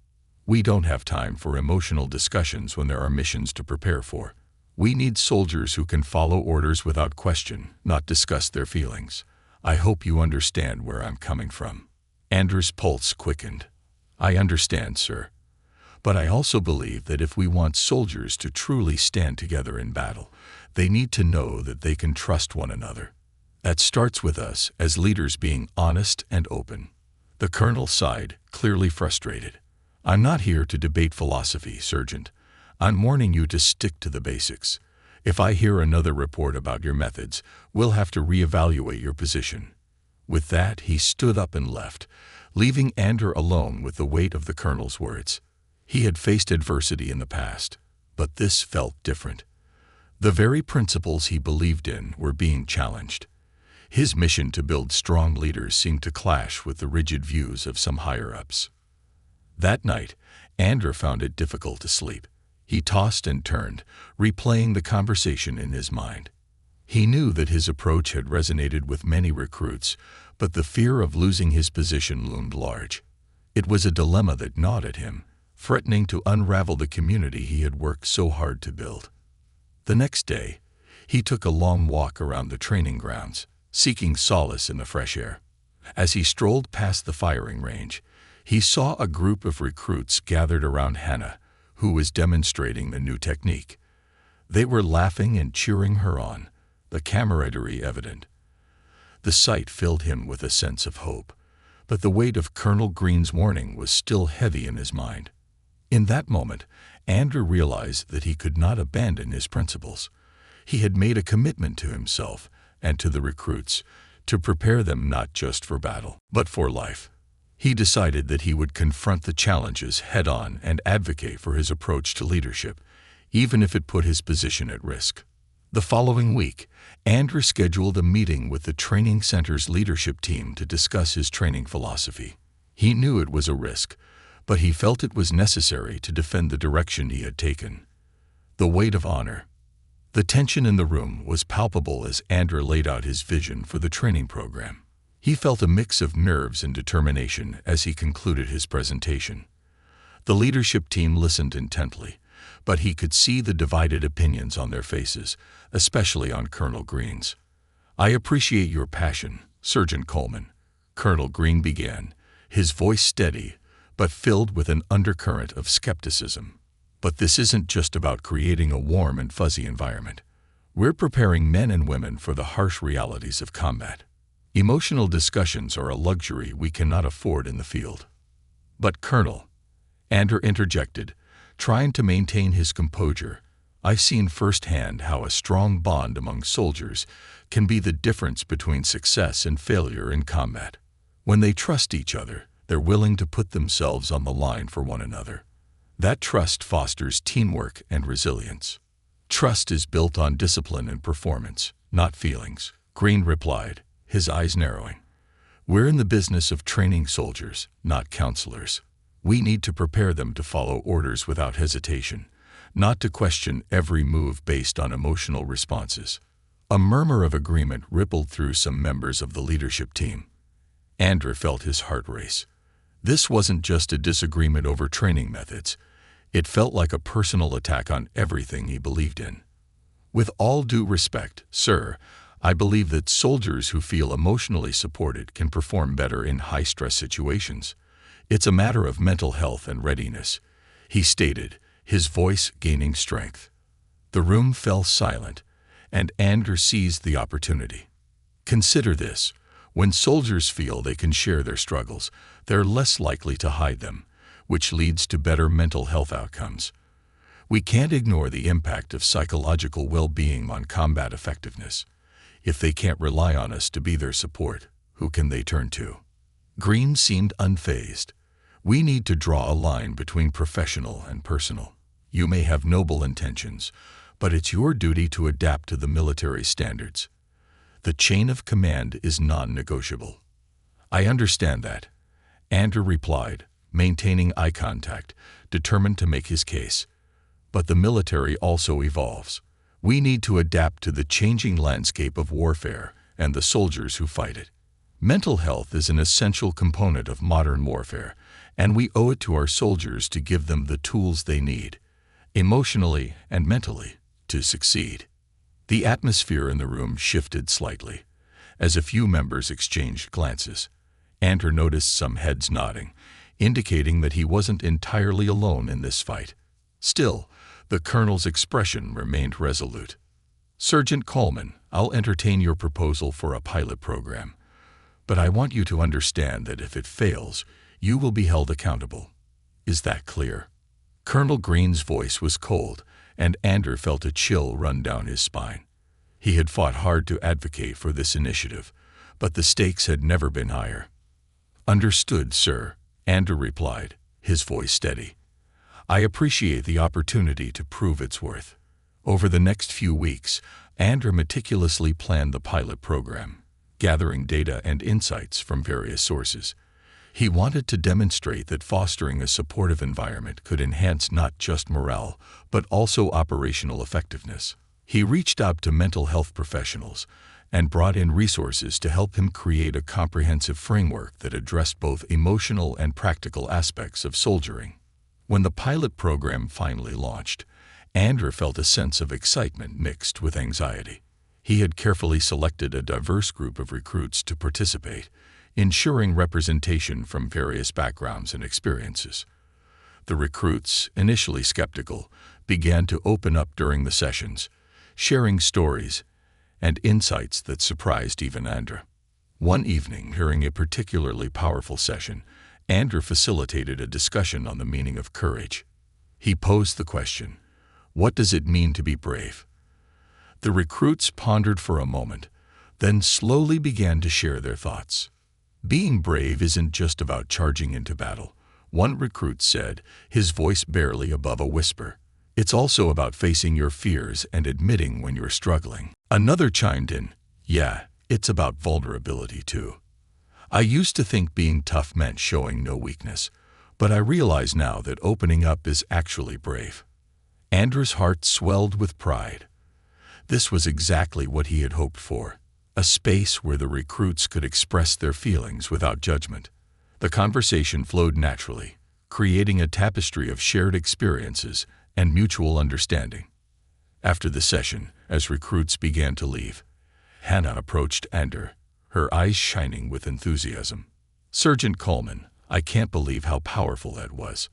A: We don't have time for emotional discussions when there are missions to prepare for. We need soldiers who can follow orders without question, not discuss their feelings. I hope you understand where I'm coming from." Anders' pulse quickened. "I understand, sir. But I also believe that if we want soldiers to truly stand together in battle, they need to know that they can trust one another. That starts with us as leaders being honest and open." The colonel sighed, clearly frustrated. "I'm not here to debate philosophy, Sergeant. I'm warning you to stick to the basics. If I hear another report about your methods, we'll have to reevaluate your position." With that, he stood up and left, leaving Anders alone with the weight of the colonel's words. He had faced adversity in the past, but this felt different. The very principles he believed in were being challenged. His mission to build strong leaders seemed to clash with the rigid views of some higher-ups. That night, Anders found it difficult to sleep. He tossed and turned, replaying the conversation in his mind. He knew that his approach had resonated with many recruits, but the fear of losing his position loomed large. It was a dilemma that gnawed at him, threatening to unravel the community he had worked so hard to build. The next day, he took a long walk around the training grounds, seeking solace in the fresh air. As he strolled past the firing range, he saw a group of recruits gathered around Hannah, who was demonstrating the new technique. They were laughing and cheering her on, the camaraderie evident. The sight filled him with a sense of hope, but the weight of Colonel Green's warning was still heavy in his mind. In that moment, Anders realized that he could not abandon his principles. He had made a commitment to himself and to the recruits to prepare them not just for battle, but for life. He decided that he would confront the challenges head-on and advocate for his approach to leadership, even if it put his position at risk. The following week, Anders scheduled a meeting with the training center's leadership team to discuss his training philosophy. He knew it was a risk, but he felt it was necessary to defend the direction he had taken. The weight of honor. The tension in the room was palpable as Anders laid out his vision for the training program. He felt a mix of nerves and determination as he concluded his presentation. The leadership team listened intently, but he could see the divided opinions on their faces, especially on Colonel Green's. "I appreciate your passion, Sergeant Coleman," Colonel Green began, his voice steady, but filled with an undercurrent of skepticism. "But this isn't just about creating a warm and fuzzy environment. We're preparing men and women for the harsh realities of combat. Emotional discussions are a luxury we cannot afford in the field." "But Colonel," Anders interjected, trying to maintain his composure, "I've seen firsthand how a strong bond among soldiers can be the difference between success and failure in combat. When they trust each other, they're willing to put themselves on the line for one another. That trust fosters teamwork and resilience. Trust is built on discipline and performance, not feelings," Green replied, his eyes narrowing. "We're in the business of training soldiers, not counselors. We need to prepare them to follow orders without hesitation, not to question every move based on emotional responses." A murmur of agreement rippled through some members of the leadership team. Anders felt his heart race. This wasn't just a disagreement over training methods. It felt like a personal attack on everything he believed in. "With all due respect, sir, I believe that soldiers who feel emotionally supported can perform better in high-stress situations. It's a matter of mental health and readiness," he stated, his voice gaining strength. The room fell silent, and Andrew seized the opportunity. Consider this. When soldiers feel they can share their struggles, they're less likely to hide them, which leads to better mental health outcomes. We can't ignore the impact of psychological well-being on combat effectiveness. If they can't rely on us to be their support, who can they turn to? Green seemed unfazed. We need to draw a line between professional and personal. You may have noble intentions, but it's your duty to adapt to the military standards. The chain of command is non-negotiable. I understand that, Andrew replied, maintaining eye contact, determined to make his case. But the military also evolves. We need to adapt to the changing landscape of warfare and the soldiers who fight it. Mental health is an essential component of modern warfare, and we owe it to our soldiers to give them the tools they need, emotionally and mentally, to succeed. The atmosphere in the room shifted slightly, as a few members exchanged glances. Andrew noticed some heads nodding, indicating that he wasn't entirely alone in this fight. Still, the colonel's expression remained resolute. Sergeant Coleman, I'll entertain your proposal for a pilot program, but I want you to understand that if it fails, you will be held accountable. Is that clear? Colonel Green's voice was cold, and Andrew felt a chill run down his spine. He had fought hard to advocate for this initiative, but the stakes had never been higher. Understood, sir, Andrew replied, his voice steady. I appreciate the opportunity to prove its worth. Over the next few weeks, Andrew meticulously planned the pilot program, gathering data and insights from various sources. He wanted to demonstrate that fostering a supportive environment could enhance not just morale, but also operational effectiveness. He reached out to mental health professionals and brought in resources to help him create a comprehensive framework that addressed both emotional and practical aspects of soldiering. When the pilot program finally launched, Andrew felt a sense of excitement mixed with anxiety. He had carefully selected a diverse group of recruits to participate, ensuring representation from various backgrounds and experiences. The recruits, initially skeptical, began to open up during the sessions, sharing stories and insights that surprised even Andrew. One evening, during a particularly powerful session, Andrew facilitated a discussion on the meaning of courage. He posed the question, what does it mean to be brave? The recruits pondered for a moment, then slowly began to share their thoughts. Being brave isn't just about charging into battle, one recruit said, his voice barely above a whisper. It's also about facing your fears and admitting when you're struggling. Another chimed in, yeah, it's about vulnerability too. I used to think being tough meant showing no weakness, but I realize now that opening up is actually brave. Andrew's heart swelled with pride. This was exactly what he had hoped for, a space where the recruits could express their feelings without judgment. The conversation flowed naturally, creating a tapestry of shared experiences and mutual understanding. After the session, as recruits began to leave, Hannah approached Andrew, her eyes shining with enthusiasm. Sergeant Coleman, I can't believe how powerful that was.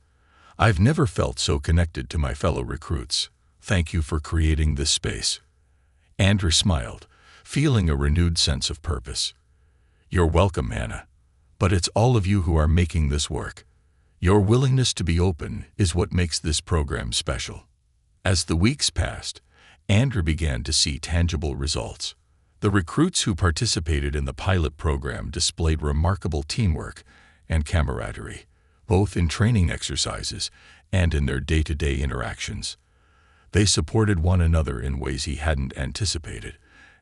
A: I've never felt so connected to my fellow recruits. Thank you for creating this space. Andrew smiled, feeling a renewed sense of purpose. You're welcome, Hannah. But it's all of you who are making this work. Your willingness to be open is what makes this program special. As the weeks passed, Andrew began to see tangible results. The recruits who participated in the pilot program displayed remarkable teamwork and camaraderie, both in training exercises and in their day-to-day interactions. They supported one another in ways he hadn't anticipated,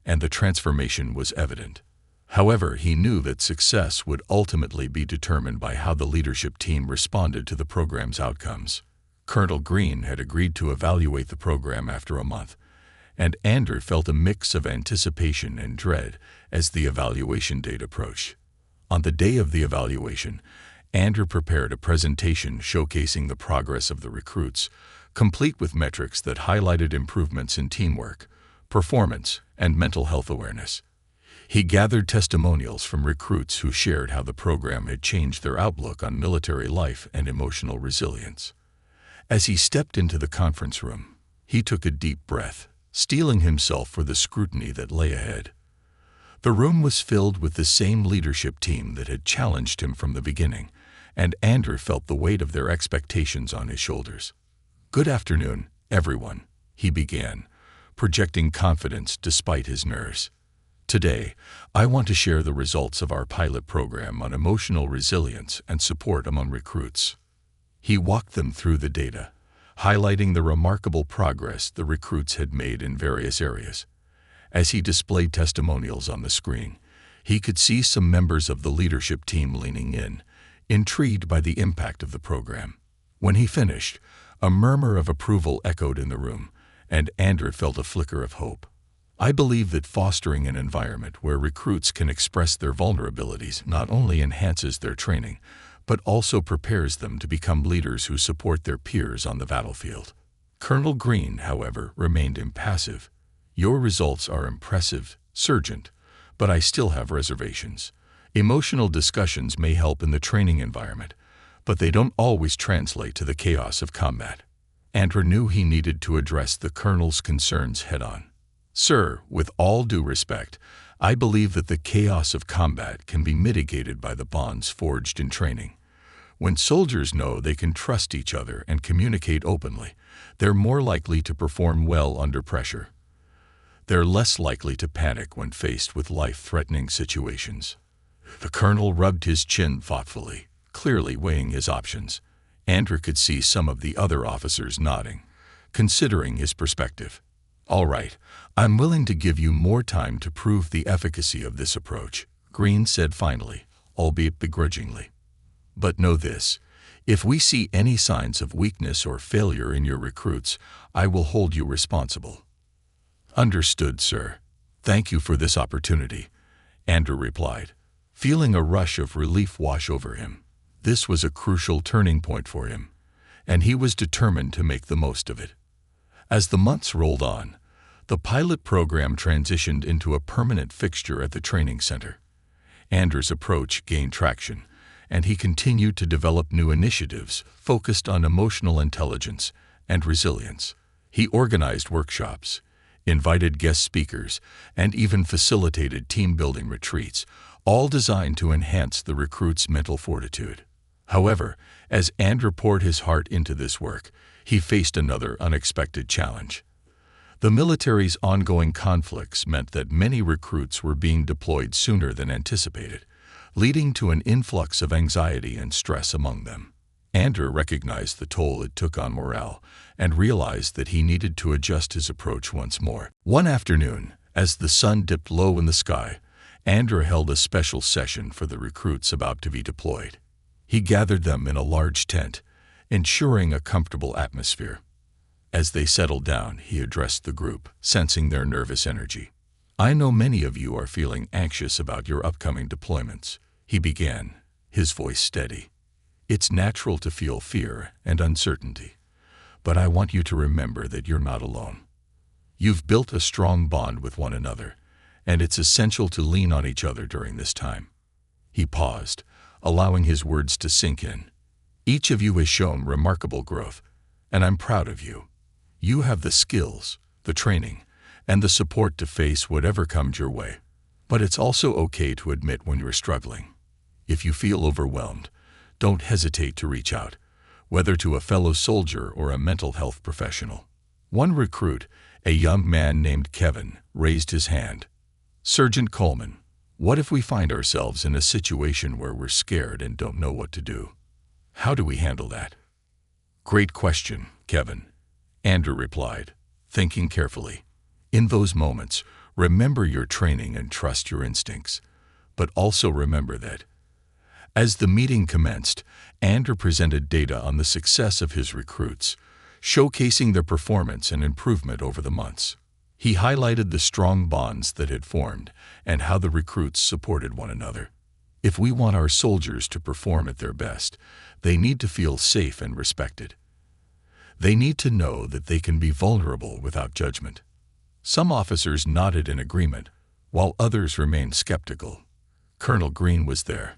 A: and the transformation was evident. However, he knew that success would ultimately be determined by how the leadership team responded to the program's outcomes. Colonel Green had agreed to evaluate the program after a month, and Andrew felt a mix of anticipation and dread as the evaluation date approached. On the day of the evaluation, Andrew prepared a presentation showcasing the progress of the recruits, complete with metrics that highlighted improvements in teamwork, performance, and mental health awareness. He gathered testimonials from recruits who shared how the program had changed their outlook on military life and emotional resilience. As he stepped into the conference room, he took a deep breath, steeling himself for the scrutiny that lay ahead. The room was filled with the same leadership team that had challenged him from the beginning, and Andrew felt the weight of their expectations on his shoulders. "Good afternoon, everyone," he began, projecting confidence despite his nerves. "Today, I want to share the results of our pilot program on emotional resilience and support among recruits." He walked them through the data, highlighting the remarkable progress the recruits had made in various areas. As he displayed testimonials on the screen, he could see some members of the leadership team leaning in, intrigued by the impact of the program. When he finished, a murmur of approval echoed in the room, and Andrew felt a flicker of hope. "I believe that fostering an environment where recruits can express their vulnerabilities not only enhances their training, but also prepares them to become leaders who support their peers on the battlefield." Colonel Green, however, remained impassive. "Your results are impressive, Sergeant, but I still have reservations. Emotional discussions may help in the training environment, but they don't always translate to the chaos of combat." Andrew knew he needed to address the colonel's concerns head-on. "Sir, with all due respect, I believe that the chaos of combat can be mitigated by the bonds forged in training. When soldiers know they can trust each other and communicate openly, they're more likely to perform well under pressure. They're less likely to panic when faced with life-threatening situations." The colonel rubbed his chin thoughtfully, clearly weighing his options. Andrew could see some of the other officers nodding, considering his perspective. "All right, I'm willing to give you more time to prove the efficacy of this approach," Green said finally, albeit begrudgingly. "But know this, if we see any signs of weakness or failure in your recruits, I will hold you responsible." "Understood, sir. Thank you for this opportunity," Andrew replied, feeling a rush of relief wash over him. This was a crucial turning point for him, and he was determined to make the most of it. As the months rolled on, the pilot program transitioned into a permanent fixture at the training center. Andrew's approach gained traction, and he continued to develop new initiatives focused on emotional intelligence and resilience. He organized workshops, invited guest speakers, and even facilitated team-building retreats, all designed to enhance the recruits' mental fortitude. However, as Andrew poured his heart into this work, he faced another unexpected challenge. The military's ongoing conflicts meant that many recruits were being deployed sooner than anticipated, leading to an influx of anxiety and stress among them. Andrew recognized the toll it took on morale and realized that he needed to adjust his approach once more. One afternoon, as the sun dipped low in the sky, Andrew held a special session for the recruits about to be deployed. He gathered them in a large tent, ensuring a comfortable atmosphere. As they settled down, he addressed the group, sensing their nervous energy. "I know many of you are feeling anxious about your upcoming deployments," he began, his voice steady. "It's natural to feel fear and uncertainty, but I want you to remember that you're not alone. You've built a strong bond with one another, and it's essential to lean on each other during this time." He paused, allowing his words to sink in. "Each of you has shown remarkable growth, and I'm proud of you. You have the skills, the training, and the support to face whatever comes your way. But it's also okay to admit when you're struggling. If you feel overwhelmed, don't hesitate to reach out, whether to a fellow soldier or a mental health professional." One recruit, a young man named Kevin, raised his hand. "Sergeant Coleman, what if we find ourselves in a situation where we're scared and don't know what to do? How do we handle that?" "Great question, Kevin," Andrew replied, thinking carefully. "In those moments, remember your training and trust your instincts, but also remember that." As the meeting commenced, Andrew presented data on the success of his recruits, showcasing their performance and improvement over the months. He highlighted the strong bonds that had formed and how the recruits supported one another. If we want our soldiers to perform at their best, they need to feel safe and respected. They need to know that they can be vulnerable without judgment. Some officers nodded in agreement, while others remained skeptical. Colonel Green was there,